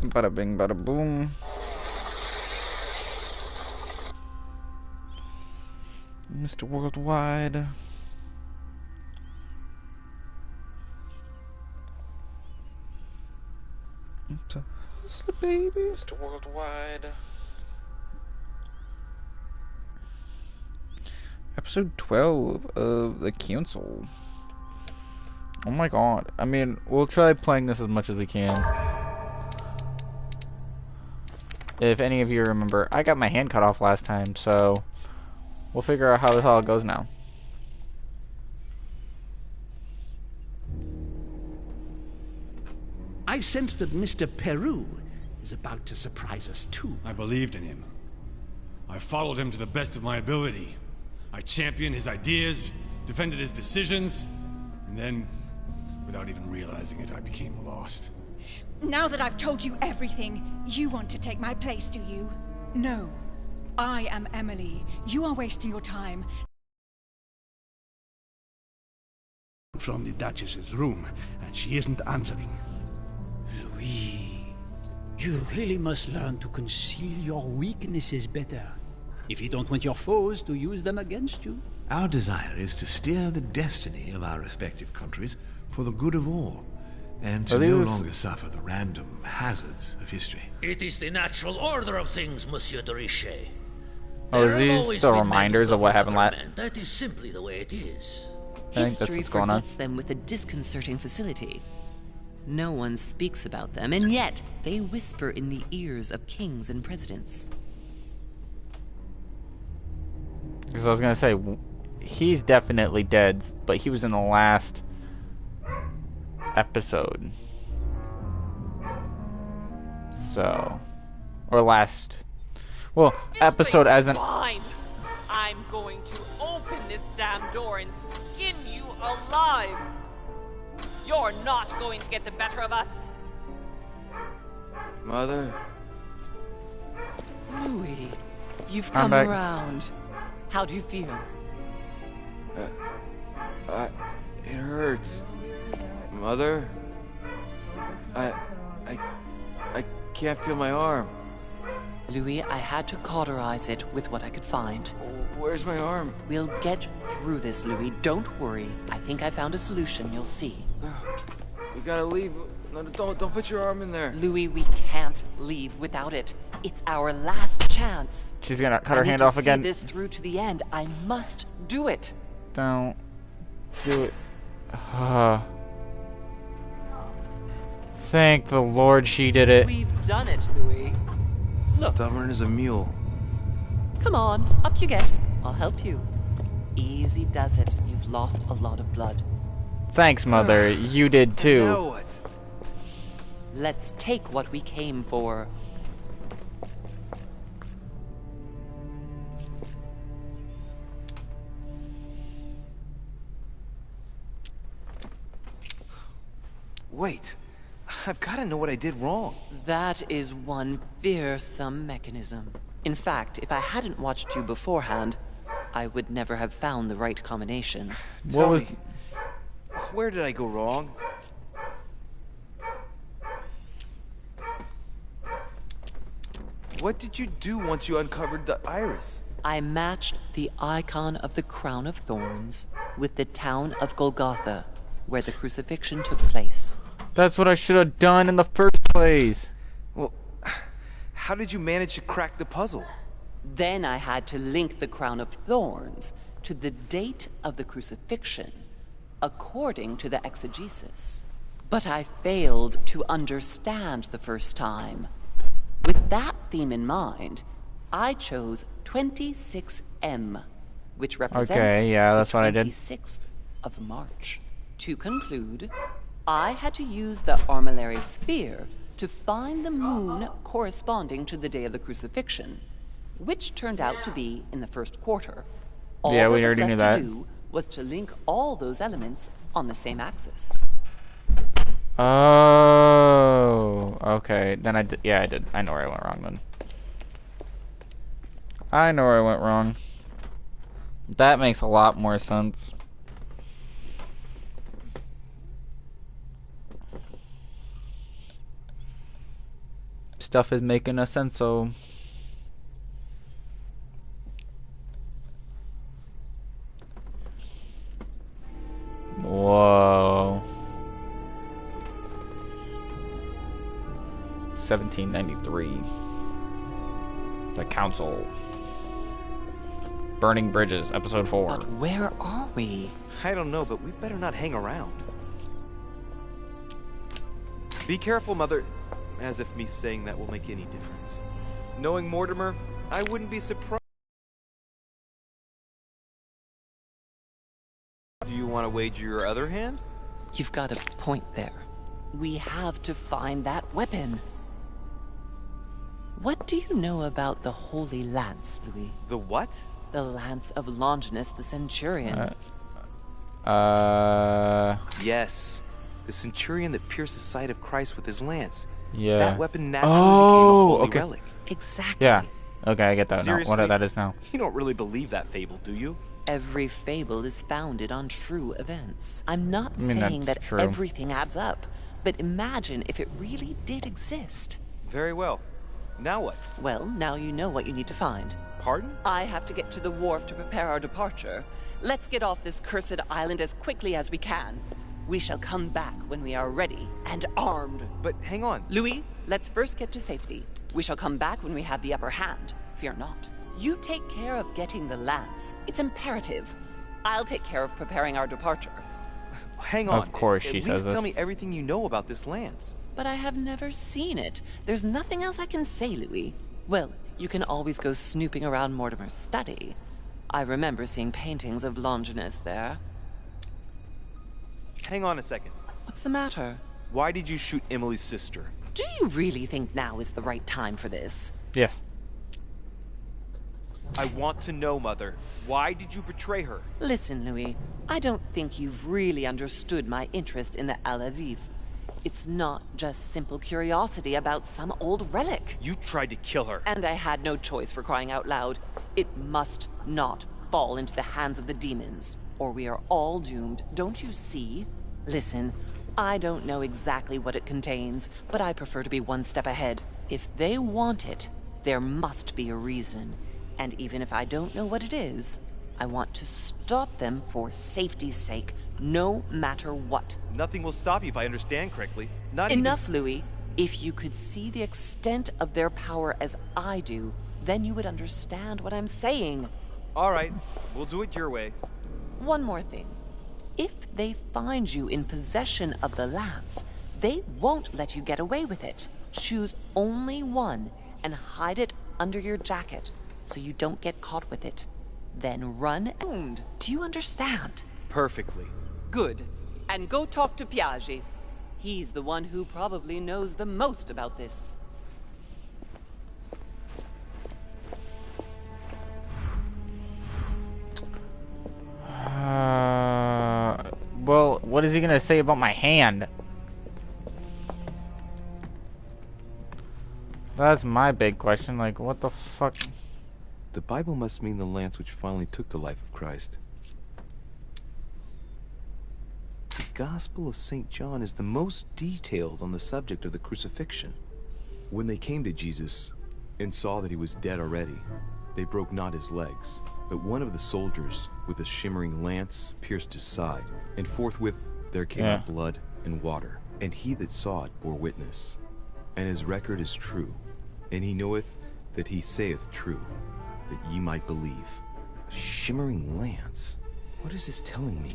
Bada bing, bada boom. Mr. Worldwide. It's a hustler, baby. Mr. Worldwide. Episode 12 of the Council. Oh my god. I mean, we'll try playing this as much as we can. If any of you remember, I got my hand cut off last time, so we'll figure out how the hell it goes now. I sense that Mr. Peru is about to surprise us too. I believed in him. I followed him to the best of my ability. I championed his ideas, defended his decisions, and then, without even realizing it, I became lost. Now that I've told you everything, you want to take my place, do you? No. I am Emily. You are wasting your time. From the Duchess's room, and she isn't answering. Louis, you really must learn to conceal your weaknesses better. If you don't want your foes to use them against you. Our desire is to steer the destiny of our respective countries for the good of all, and to no longer suffer the random hazards of history. It is the natural order of things, Monsieur de Richet. Oh, are these the reminders of what happened last? That is simply the way it is. History forgets them with a disconcerting facility. No one speaks about them, and yet they whisper in the ears of kings and presidents. Because I was gonna say, he's definitely dead, but he was in the last episode. So, or last, well, episode as in. Fine. I'm going to open this damn door and skin you alive. You're not going to get the better of us. Mother? Louis, you've come around. How do you feel? It hurts. Mother? I can't feel my arm. Louis, I had to cauterize it with what I could find. Where's my arm? We'll get through this, Louis. Don't worry. I think I found a solution. You'll see. We gotta leave. No, don't put your arm in there. Louis, we can't leave without it. It's our last chance. She's gonna cut her hand off again. See this through to the end. I must do it. Don't do it. Thank the Lord she did it. We've done it, Louis. Look. Stubborn as a mule. Come on, up you get. I'll help you. Easy does it. You've lost a lot of blood. Thanks, Mother. You did too. Now what? Let's take what we came for. Wait. I've got to know what I did wrong. That is one fearsome mechanism. In fact, if I hadn't watched you beforehand, I would never have found the right combination. Tell me, where did I go wrong? What did you do once you uncovered the iris? I matched the icon of the crown of thorns with the town of Golgotha, where the crucifixion took place. That's what I should have done in the first place. Well, how did you manage to crack the puzzle? Then I had to link the crown of thorns to the date of the crucifixion, according to the exegesis. But I failed to understand the first time. With that theme in mind, I chose 26M, which represents that's what I did. 26th of March. To conclude, I had to use the armillary sphere to find the moon corresponding to the day of the crucifixion, which turned out to be in the first quarter. All yeah, we that was already knew left that. to do was to link all those elements on the same axis. Oh, okay. Then I did. Yeah, I did. I know where I went wrong then. I know where I went wrong. That makes a lot more sense. stuff is making a sense, so... Whoa. 1793. The Council. Burning Bridges, Episode 4. But where are we? I don't know, but we better not hang around. Be careful, Mother. As if me saying that will make any difference. Knowing Mortimer, I wouldn't be surprised. Do you want to wager your other hand? You've got a point there. We have to find that weapon. What do you know about the Holy Lance, Louis? The what? The Lance of Longinus the Centurion. Yes. The Centurion that pierced the side of Christ with his lance. Yeah. That weapon naturally became a holy okay. relic. Exactly. Yeah. Okay, I get that now. Seriously? What that is now. You don't really believe that fable, do you? Every fable is founded on true events. I'm not I mean, saying that's that true. everything adds up, but imagine if it really did exist. Very well. Now what? Well, now you know what you need to find. Pardon? I have to get to the wharf to prepare our departure. Let's get off this cursed island as quickly as we can. We shall come back when we are ready and armed. But hang on. Louis, let's first get to safety. We shall come back when we have the upper hand. Fear not. You take care of getting the lance. It's imperative. I'll take care of preparing our departure. Hang on. Of course she At says least this. tell me everything you know about this lance. But I have never seen it. There's nothing else I can say, Louis. Well, you can always go snooping around Mortimer's study. I remember seeing paintings of Longinus there. Hang on a second. What's the matter? Why did you shoot Emily's sister? Do you really think now is the right time for this? Yes. I want to know, Mother. Why did you betray her? Listen, Louis, I don't think you've really understood my interest in the Al-Azif. It's not just simple curiosity about some old relic. You tried to kill her. And I had no choice, for crying out loud. It must not fall into the hands of the demons, or we are all doomed, don't you see? Listen, I don't know exactly what it contains, but I prefer to be one step ahead. If they want it, there must be a reason. And even if I don't know what it is, I want to stop them for safety's sake, no matter what. Nothing will stop you if I understand correctly. Not Enough, Louis. If you could see the extent of their power as I do, then you would understand what I'm saying. All right, we'll do it your way. One more thing. If they find you in possession of the lance, they won't let you get away with it. Choose only one and hide it under your jacket so you don't get caught with it. Then run and... Do you understand? Perfectly. Good. And go talk to Piaggi. He's the one who probably knows the most about this. Well, what is he gonna say about my hand? That's my big question. Like, what the fuck? The Bible must mean the lance which finally took the life of Christ. The Gospel of St. John is the most detailed on the subject of the crucifixion. When they came to Jesus and saw that he was dead already, they broke not his legs, but one of the soldiers with a shimmering lance pierced his side, and forthwith there came out blood and water. And he that saw it bore witness, and his record is true, and he knoweth that he saith true, that ye might believe. A shimmering lance? What is this telling me?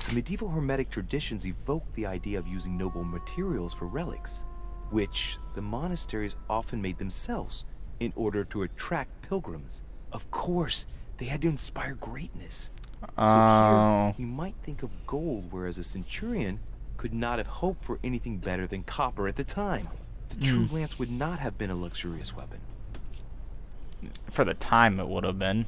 The medieval Hermetic traditions evoked the idea of using noble materials for relics, which the monasteries often made themselves in order to attract pilgrims. Of course, they had to inspire greatness. So here, we might think of gold, whereas a centurion could not have hoped for anything better than copper at the time. The true lance would not have been a luxurious weapon. For the time, it would have been.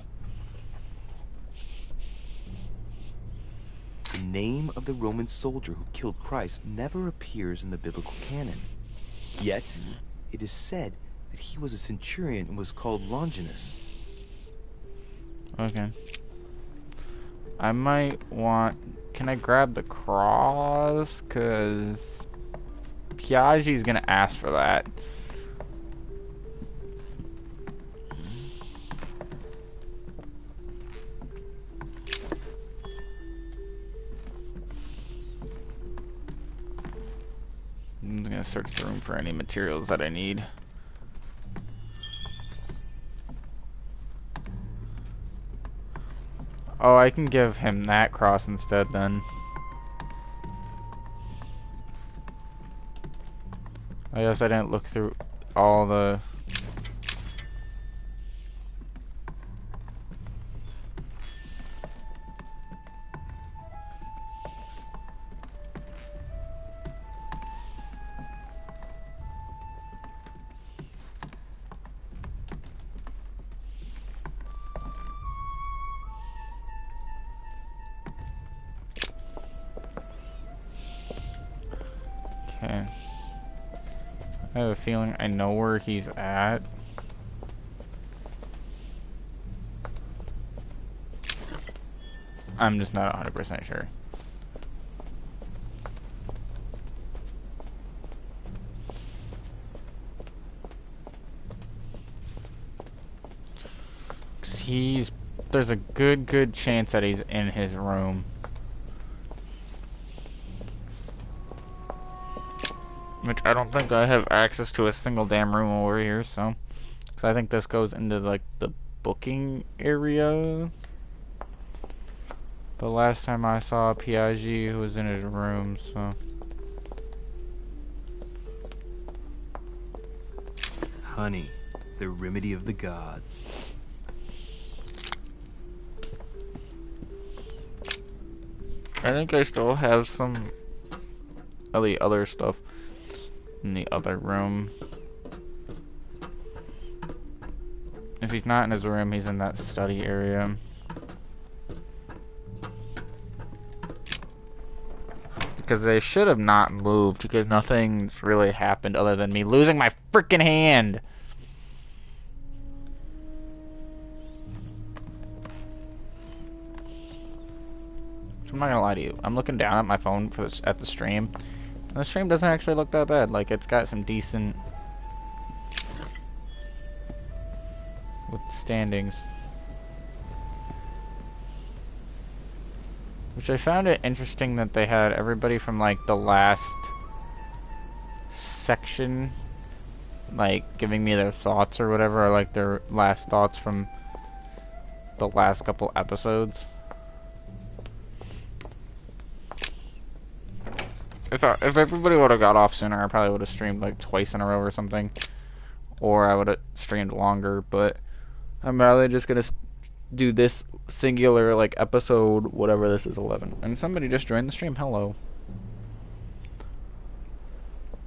The name of the Roman soldier who killed Christ never appears in the biblical canon. Yet, it is said that he was a centurion and was called Longinus. Okay. I might want... Can I grab the cross? Because Piaggi's gonna ask for that. I'm gonna search the room for any materials that I need. Oh, I can give him that cross instead then. I guess I didn't look through all the... Okay. I have a feeling I know where he's at. I'm just not 100% sure. There's a good chance that he's in his room. Which I don't think I have access to a single damn room over here, so. Because I think this goes into, like, the booking area. The last time I saw Piaggi, who was in his room, so. Honey, the remedy of the gods. I think I still have some of the other stuff in the other room. If he's not in his room, he's in that study area. Because they should have not moved, because nothing's really happened other than me losing my freaking hand. So I'm not gonna lie to you. I'm looking down at my phone for this, at the stream. And the stream doesn't actually look that bad. Like, it's got some decent with standings. Which I found it interesting that they had everybody from like the last section like giving me their thoughts or whatever, or like their last thoughts from the last couple episodes. If everybody would have got off sooner, I probably would have streamed like twice in a row or something. Or I would have streamed longer, but I'm rather just gonna do this singular like episode, whatever this is, 11. And somebody just joined the stream. Hello.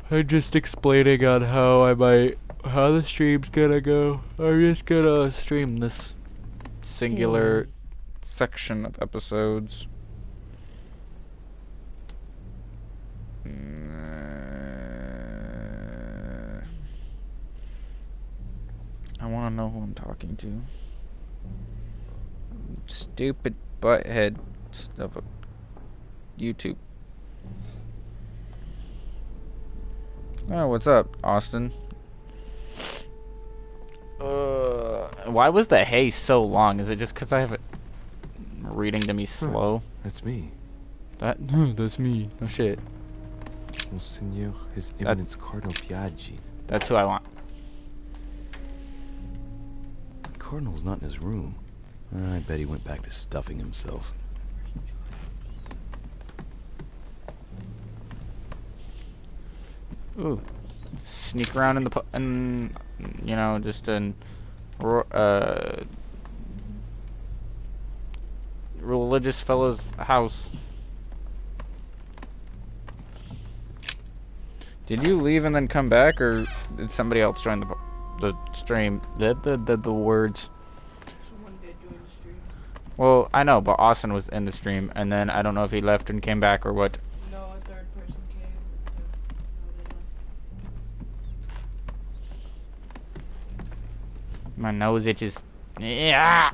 I'm just explaining on how the stream's gonna go. I'm just gonna stream this singular section of episodes. I want to know who I'm talking to. Stupid butthead of a YouTube. Oh, what's up, Austin? Why was the hay so long? Is it just because I have it reading to me slow? That's me. That's me. No shit. Monseigneur, His Eminence Cardinal Piaggi. That's who I want. The Cardinal's not in his room. I bet he went back to stuffing himself. Ooh. Sneak around in the you know, just in religious fellow's house. Did you leave and then come back, or did somebody else join the stream? The words. Someone did join the stream. Well, I know, but Austin was in the stream, and then I don't know if he left and came back or what. No, a third person came. My nose itches. Yeah.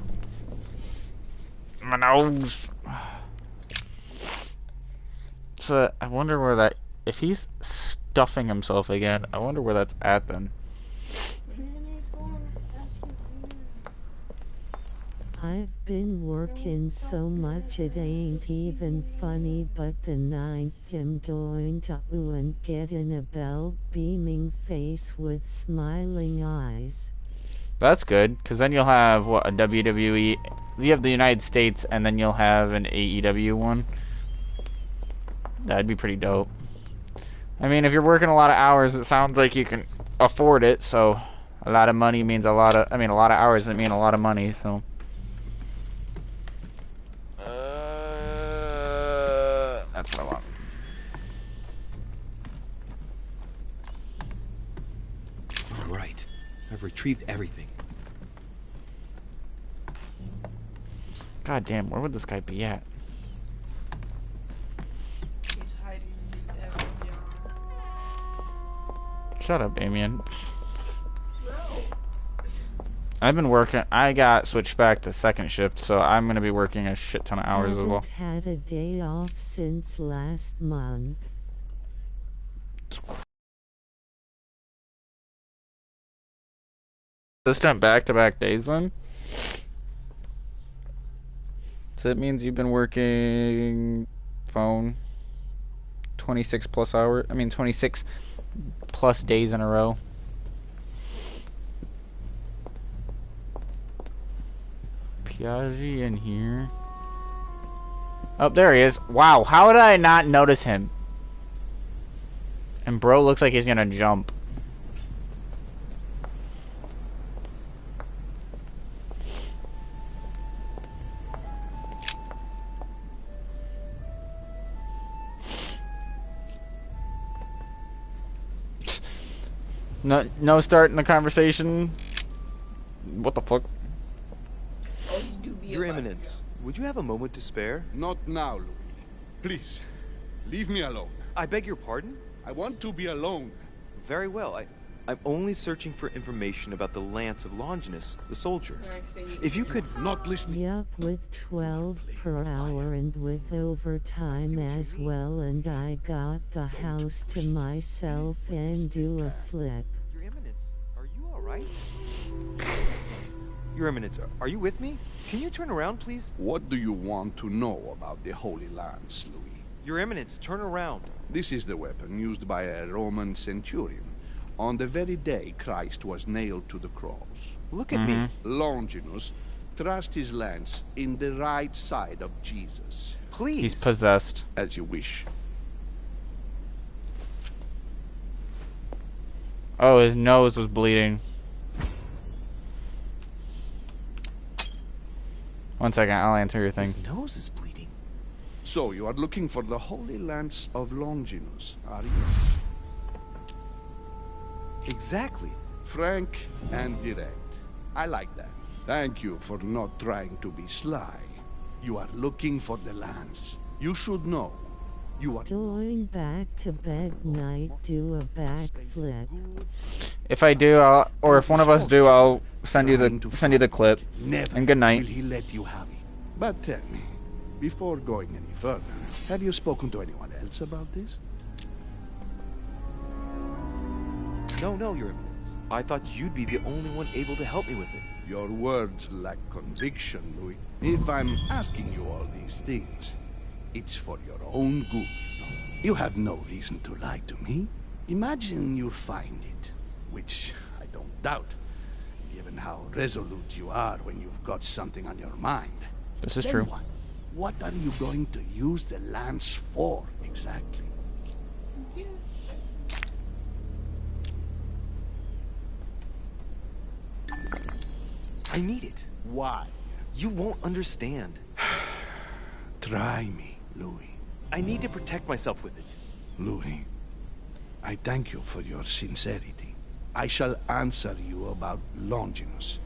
My nose. So I wonder where that. If he's stuffing himself again. I wonder where that's at then. I've been working so much it ain't even funny, but the night I'm going to and get in a bell beaming face with smiling eyes. That's good, because then you'll have, what, a WWE... You have the United States, and then you'll have an AEW one. That'd be pretty dope. I mean, if you're working a lot of hours, it sounds like you can afford it, so... A lot of money means a lot of... I mean, a lot of hours doesn't mean a lot of money, so... That's what I want. All right. I've retrieved everything. God damn, where would this guy be at? He's hiding in the Evan. Shut up, Damien. I've been working. I got switched back to second shift, so I'm gonna be working a shit ton of hours as well. Haven't had a day off since last month. Consistent back-to-back days then? So that means you've been working phone 26 plus hours. I mean 26 plus days in a row. Piaggi in here. Oh, there he is. Wow, how did I not notice him? And bro looks like he's gonna jump. No starting the conversation. What the fuck? Your Eminence, would you have a moment to spare? Not now, Louis. Please, leave me alone. I beg your pardon? I want to be alone. Very well. I'm only searching for information about the lance of Longinus, the soldier. If you could... Not listening. Yup, with 12 per hour and with overtime as well, and I got the house to myself and do a flip. Your Eminence, are you alright? Your Eminence, are you with me? Can you turn around, please? What do you want to know about the Holy Lance, Louis? Your Eminence, turn around. This is the weapon used by a Roman centurion on the very day Christ was nailed to the cross. Look at me. Longinus thrust his lance in the right side of Jesus. Please. He's possessed. As you wish. Oh, his nose was bleeding. One second, I'll answer your thing. His nose is bleeding. So, you are looking for the Holy Lance of Longinus, are you? Exactly. Frank and direct. I like that. Thank you for not trying to be sly. You are looking for the lance. You should know. You are going back to bed night, do a backflip. If I do, or if one of us do, I'll send you the clip. Never and good night. Will he let you have it? But tell me, before going any further, have you spoken to anyone else about this? No, Your Eminence. I thought you'd be the only one able to help me with it. Your words lack conviction, Louis. If I'm asking you all these things, it's for your own good. You have no reason to lie to me. Imagine you find it, which I don't doubt, given how resolute you are when you've got something on your mind. This is Then true. What are you going to use the lance for, exactly? I need it. Why? You won't understand. Try me, Louis. I need to protect myself with it. Louis, I thank you for your sincerity. I shall answer you about Longinus.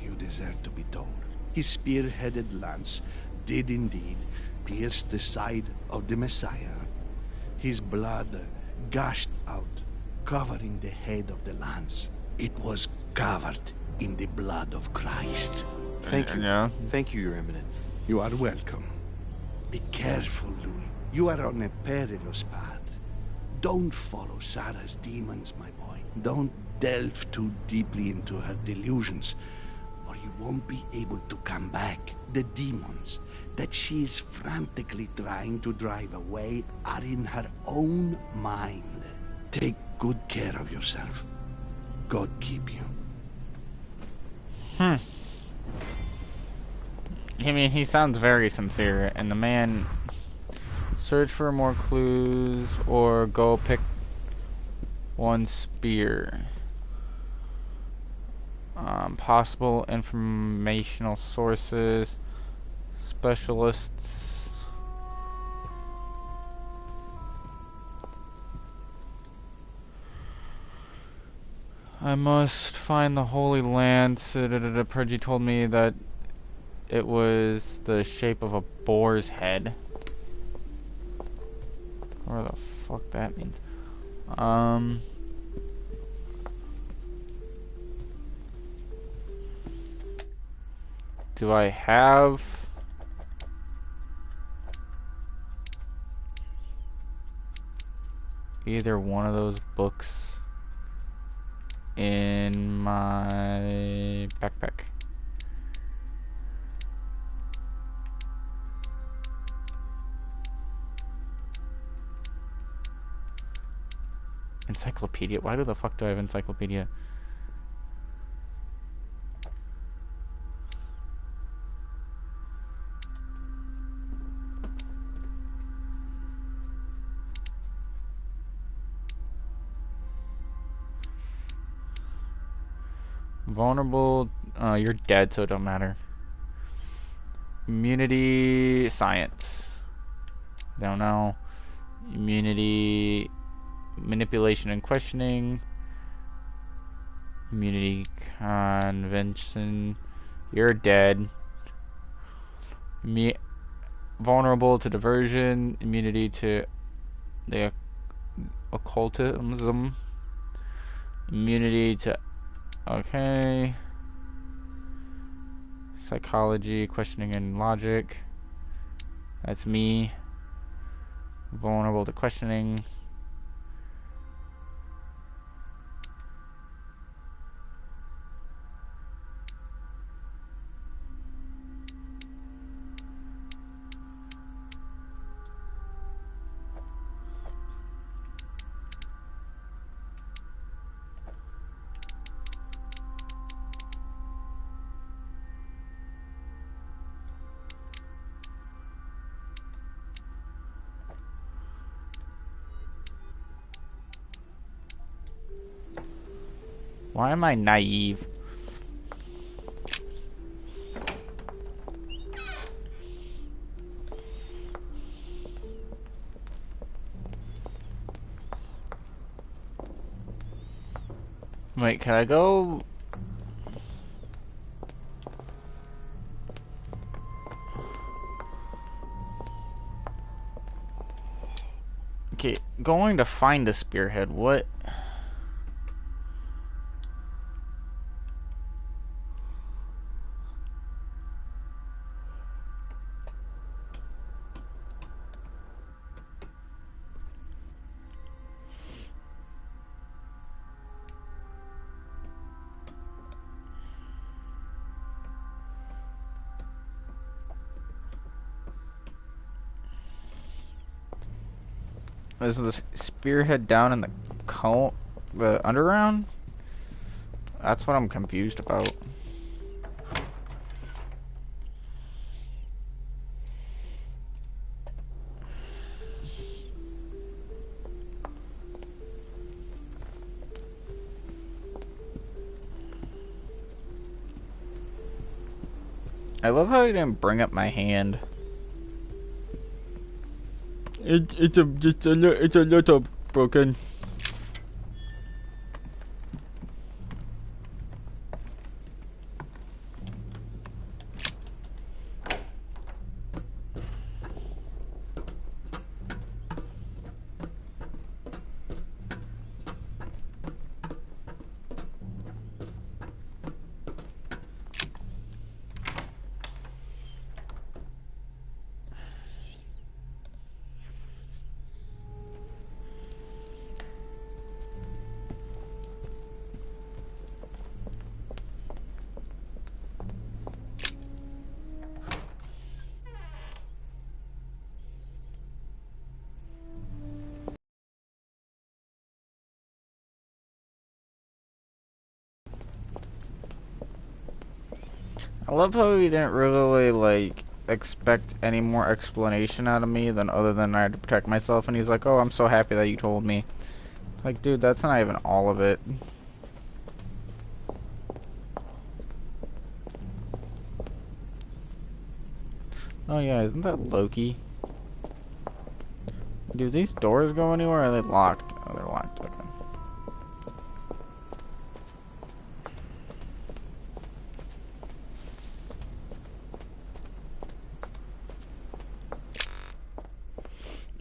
You deserve to be told. His spear-headed lance did indeed pierce the side of the Messiah. His blood gushed out, covering the head of the lance. It was covered in the blood of Christ. Thank you. Yeah. Thank you, Your Eminence. You are welcome. Be careful, Louis. You are on a perilous path. Don't follow Sarah's demons, my boy. Don't delve too deeply into her delusions, or you won't be able to come back. The demons that she is frantically trying to drive away are in her own mind. Take good care of yourself. God keep you. I mean, he sounds very sincere, and the man... Search for more clues, or go pick one spear. Possible informational sources, specialists. I must find the Holy Land. Purgy told me that it was the shape of a boar's head. Where the fuck that means. Do I have... either one of those books in my backpack? Encyclopedia? Why the fuck do I have encyclopedia? Vulnerable, you're dead, so it don't matter. Immunity, science. Don't know. Immunity, manipulation and questioning. Immunity, convention. You're dead. Vulnerable to diversion. Immunity to the occultism. Immunity to... okay. Psychology, questioning and logic. That's me. Vulnerable to questioning. Why am I naive? Wait, can I go? Okay, going to find a spearhead, what? Is the spearhead down in the underground? That's what I'm confused about. I love how I didn't bring up my hand. It's a little broken. I love how he didn't really, like, expect any more explanation out of me than other than I had to protect myself, and he's like, oh, I'm so happy that you told me. Like, dude, that's not even all of it. Oh yeah, isn't that Loki? Do these doors go anywhere, or are they locked? Oh, they're locked, okay.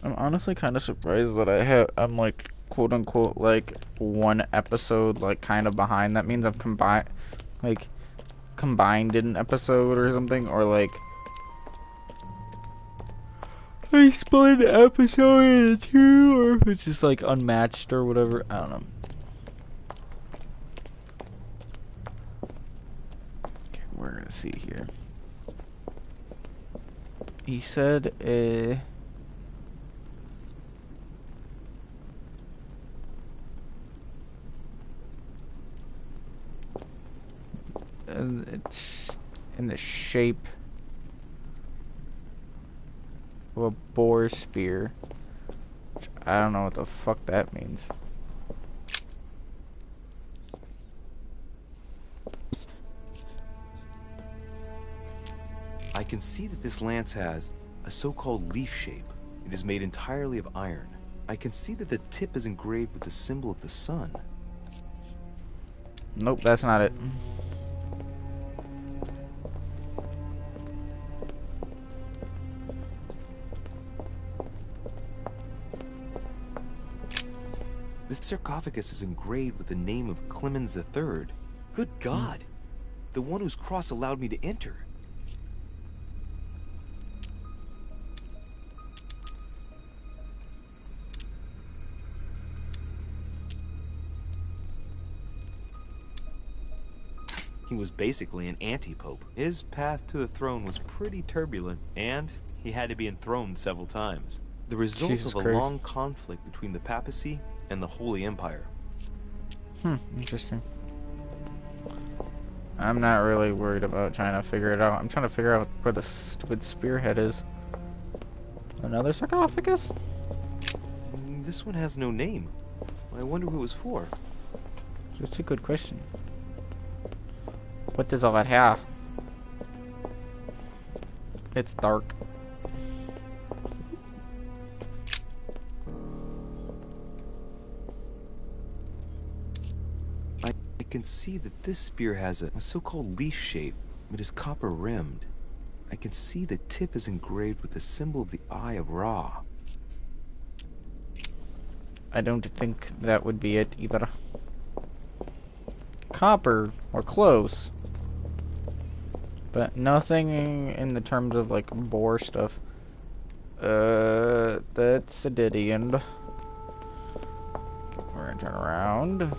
I'm honestly kind of surprised that I'm like, quote unquote, like, one episode, like, kind of behind. That means I've combined in an episode or something, or like, I split an episode into two, or if it's just like unmatched or whatever. I don't know. Okay, we're gonna see here. He said, it's in the shape of a boar spear. Which I don't know what the fuck that means. I can see that this lance has a so-called leaf shape. It is made entirely of iron. I can see that the tip is engraved with the symbol of the sun. Nope, that's not it. This sarcophagus is engraved with the name of Clemens III. Good God! The one whose cross allowed me to enter. He was basically an anti-pope. His path to the throne was pretty turbulent, and he had to be enthroned several times. The result Jesus of a Christ. long conflict between the papacy and the Holy Empire. Interesting. I'm not really worried about trying to figure it out. I'm trying to figure out where the stupid spearhead is. Another sarcophagus? This one has no name. I wonder who it was for. That's a good question. What does all that have? It's dark. I can see that this spear has a so-called leaf shape. It is copper rimmed. I can see the tip is engraved with the symbol of the Eye of Ra. I don't think that would be it either. Copper, or close. But nothing in the terms of like boar stuff. That's a dead end. Okay, we're gonna turn around.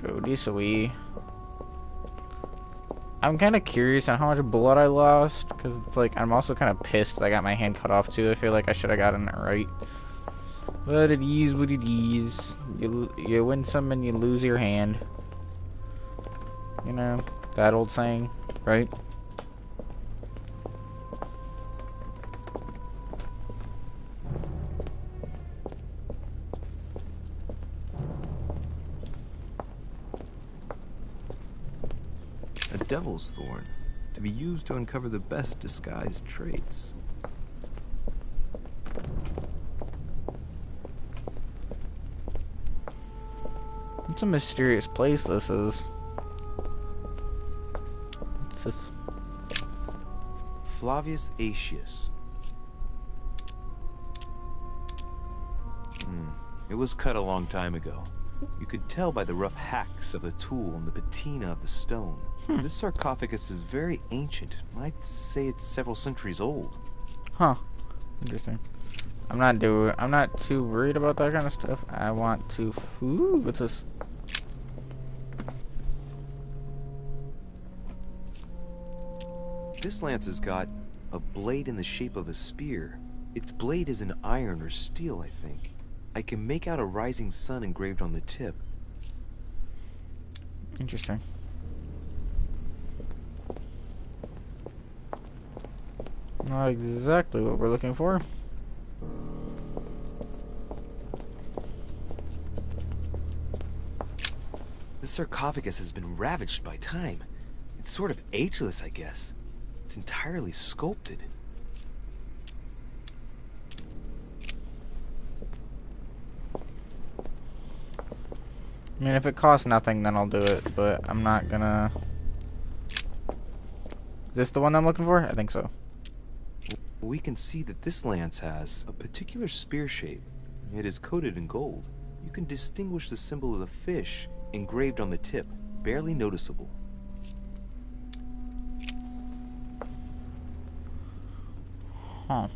Go this way. I'm kind of curious on how much blood I lost, because it's like I'm also kind of pissed I got my hand cut off too. I feel like I should have gotten it right. But it is what it is. You win some and you lose your hand. You know, that old saying, right? A devil's thorn, to be used to uncover the best disguised traits. It's a mysterious place this is. What's this? Flavius Aetius. It was cut a long time ago. You could tell by the rough hacks of the tool and the patina of the stone. This sarcophagus is very ancient. I'd say it's several centuries old. Huh. Interesting. I'm not too worried about that kind of stuff. I want to. Ooh, what's this? This lance has got a blade in the shape of a spear. Its blade is in iron or steel, I think. I can make out a rising sun engraved on the tip. Interesting. Not exactly what we're looking for. The sarcophagus has been ravaged by time. It's sort of ageless, I guess. It's entirely sculpted. I mean, if it costs nothing, then I'll do it, but I'm not gonna... Is this the one I'm looking for? I think so. We can see that this lance has a particular spear shape. It is coated in gold. You can distinguish the symbol of the fish engraved on the tip, barely noticeable. Huh.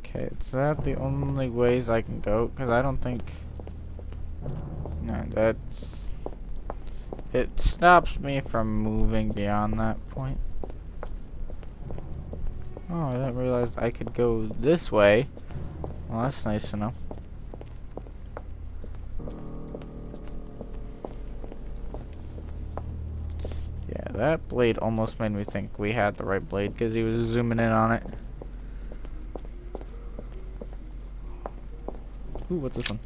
Okay, is that the only ways I can go? Because I don't think... No, that's... It stops me from moving beyond that point. Oh, I didn't realize I could go this way. Well, that's nice to know. Yeah, that blade almost made me think we had the right blade because he was zooming in on it. Ooh, what's this one?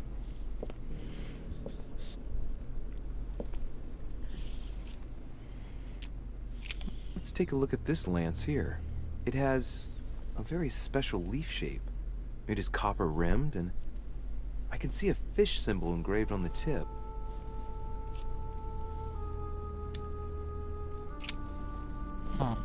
Let's take a look at this lance here. It has a very special leaf shape. It is copper rimmed, and I can see a fish symbol engraved on the tip. Huh.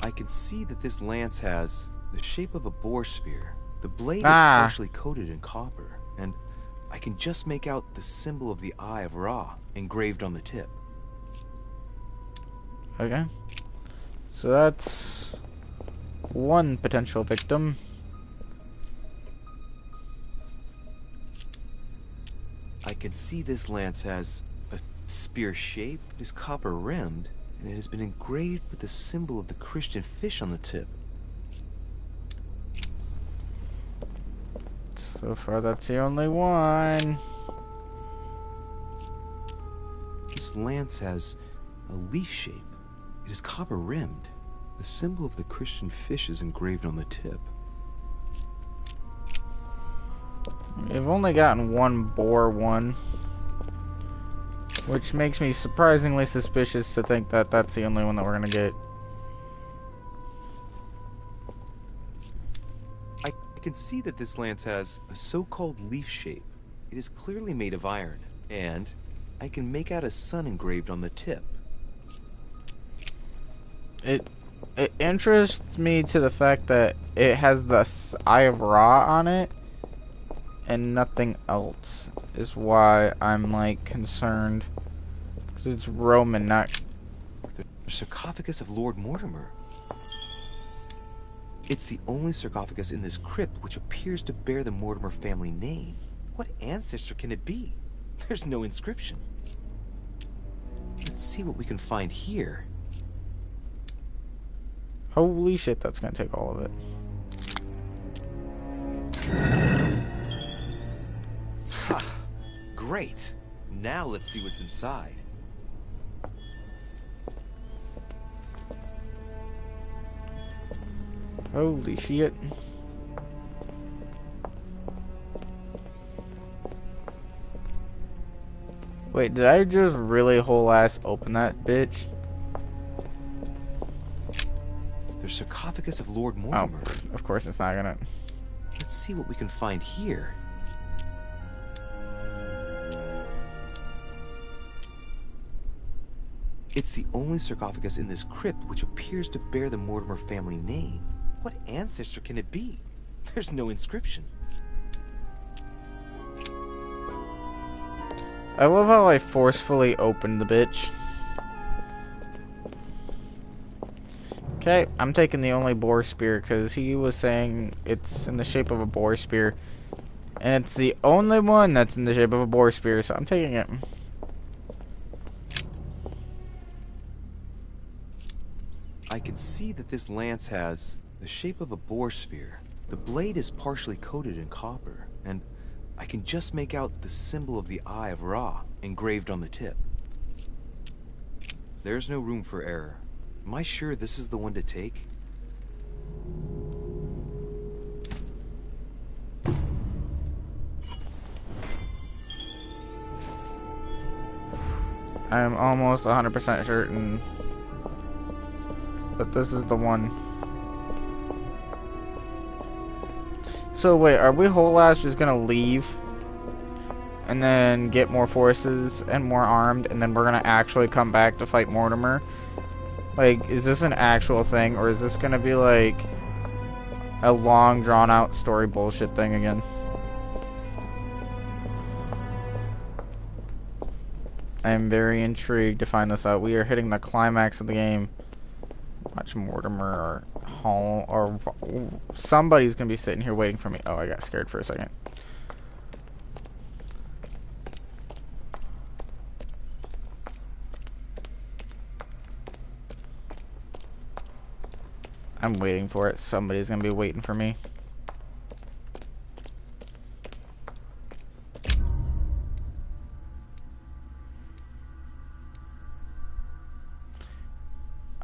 I can see that this lance has the shape of a boar spear. The blade is partially coated in copper, and I can just make out the symbol of the Eye of Ra engraved on the tip. Okay. So that's one potential victim. I can see this lance has a spear shape, it is copper rimmed, and it has been engraved with the symbol of the Christian fish on the tip. So far, that's the only one. This lance has a leaf shape. It is copper rimmed. The symbol of the Christian fish is engraved on the tip. We've only gotten one boar one, which makes me surprisingly suspicious to think that that's the only one that we're gonna get. I can see that this lance has a so-called leaf shape. It is clearly made of iron, and I can make out a sun engraved on the tip. It interests me to the fact that it has the Eye of Ra on it and nothing else is why I'm like concerned, because it's Roman, not the sarcophagus of Lord Mortimer. It's the only sarcophagus in this crypt which appears to bear the Mortimer family name. What ancestor can it be? There's no inscription. Let's see what we can find here. Holy shit, that's gonna take all of it. Ha! Great. Now let's see what's inside. Holy shit. Wait, did I just really whole ass open that bitch? The sarcophagus of Lord Mortimer. Oh, of course it's not gonna. Let's see what we can find here. It's the only sarcophagus in this crypt which appears to bear the Mortimer family name. What ancestor can it be? There's no inscription. I love how I forcefully opened the bitch. Okay, I'm taking the only boar spear because he was saying it's in the shape of a boar spear. And it's the only one that's in the shape of a boar spear, so I'm taking it. I can see that this lance has the shape of a boar spear. The blade is partially coated in copper, and I can just make out the symbol of the Eye of Ra engraved on the tip. There's no room for error. Am I sure this is the one to take? I'm almost 100% certain that this is the one. So wait, are we whole ass just gonna leave and then get more forces and more armed, and then we're gonna actually come back to fight Mortimer? Like, is this an actual thing, or is this gonna be like a long drawn out story bullshit thing again? I am very intrigued to find this out. We are hitting the climax of the game. Watch Mortimer or Hall or somebody's gonna be sitting here waiting for me. Oh, I got scared for a second. I'm waiting for it. Somebody's gonna be waiting for me.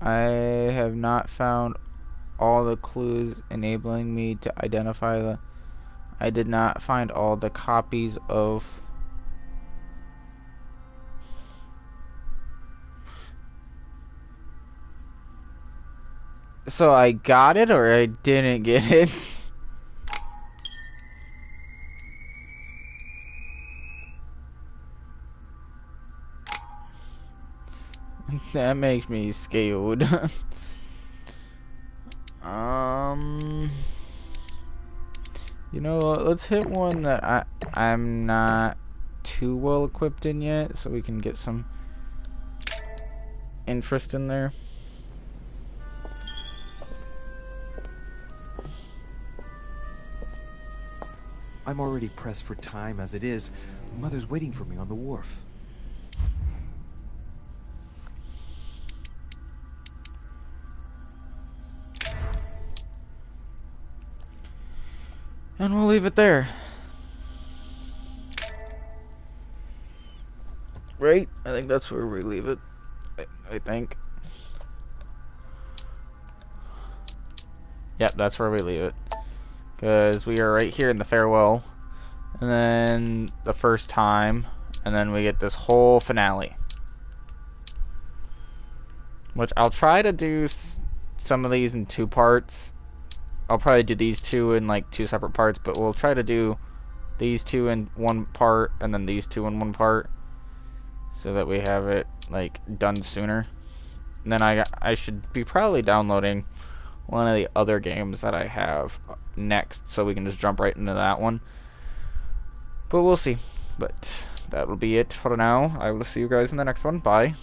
I have not found all the clues enabling me to identify the... I did not find all the copies of... So I got it or I didn't get it? That makes me scared. You know what, let's hit one that I'm not too well equipped in yet, so we can get some interest in there. I'm already pressed for time as it is. Mother's waiting for me on the wharf. And we'll leave it there. Right? I think that's where we leave it. I think. Yep, that's where we leave it. Because we are right here in the farewell. And then the first time. And then we get this whole finale. Which I'll try to do some of these in 2 parts. I'll probably do these 2 in like 2 separate parts, but we'll try to do these 2 in 1 part and then these 2 in 1 part, so that we have it like done sooner. And then I should be probably downloading one of the other games that I have next, so we can just jump right into that one. But we'll see. But that will be it for now. I will see you guys in the next one. Bye.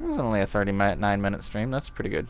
It was only a 39-minute stream. That's pretty good.